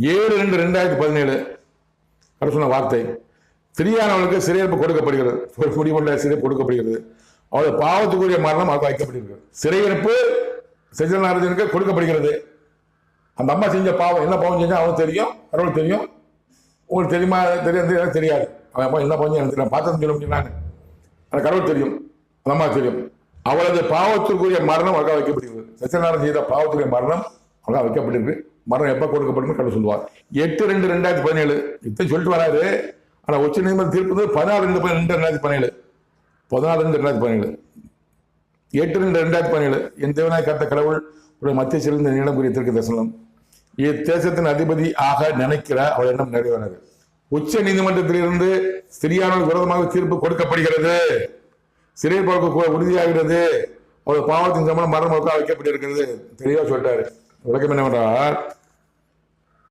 7/2/2017 அவர் சொன்ன வார்த்தை, ஸ்திரீயானவளுக்கு சிறையிருப்பு கொடுக்கப்படுகிறது, ஒரு குடிமன்ற சிறைப்பு கொடுக்கப்படுகிறது, அவளது பாவத்துக்குரிய மரணம் அவருக்கு வைக்கப்படுகிறது. சிறையிருப்பு செஞ்சனாரனுக்கு கொடுக்கப்படுகிறது. அந்த அம்மா செஞ்ச பாவம், என்ன பாவம் செஞ்சா அவனுக்கு தெரியும், கடவுளுக்கு தெரியும். உங்களுக்கு தெரியுமா தெரியாது தெரியாது. அவன் அம்மா என்ன பாவம் எனக்கு தெரியும், பார்த்தது சொல்ல முடியும். நான் அந்த கடவுள் தெரியும், அந்த அம்மா தெரியும். அவளது பாவத்திற்குரிய மரணம் அவருக்காக வைக்கப்படுகிறது. சத்யநாராயணன் செய்த பாவத்துக்குரிய மரணம் அவருக்காக வைக்கப்பட்டிருக்கு. மரணம் எப்ப கொடுக்கப்படும் கடவுள் சொல்லுவார். 8/2/2017 இதை சொல்லிட்டு வராரு. ஆனா உச்ச நீதிமன்ற தீர்ப்பு 16/2/2017 16/2/2017 8/2/2017 என் தேவனாய் கர்த்த கடவுள் ஒரு மத்திய சிறந்த நீளம் குறிய தீர்க்க தரிசனம். இத்தேசத்தின் அதிபதி ஆக நினைக்கிற அவர் எண்ணம் நிறைவேறாது. உச்ச நீதிமன்றத்திலிருந்து ஸ்திரீயானவர்களுக்கு விரோதமாக தீர்ப்பு கொடுக்கப்படுகிறது. சிறை போக்கு உறுதியாகிறது. அவர் பாவத்தின் சம்பளம் மரணம் வைக்கப்பட்டிருக்கிறது. தெளிவா சொல்லிட்டாரு. விளக்கம் என்னவென்றால்,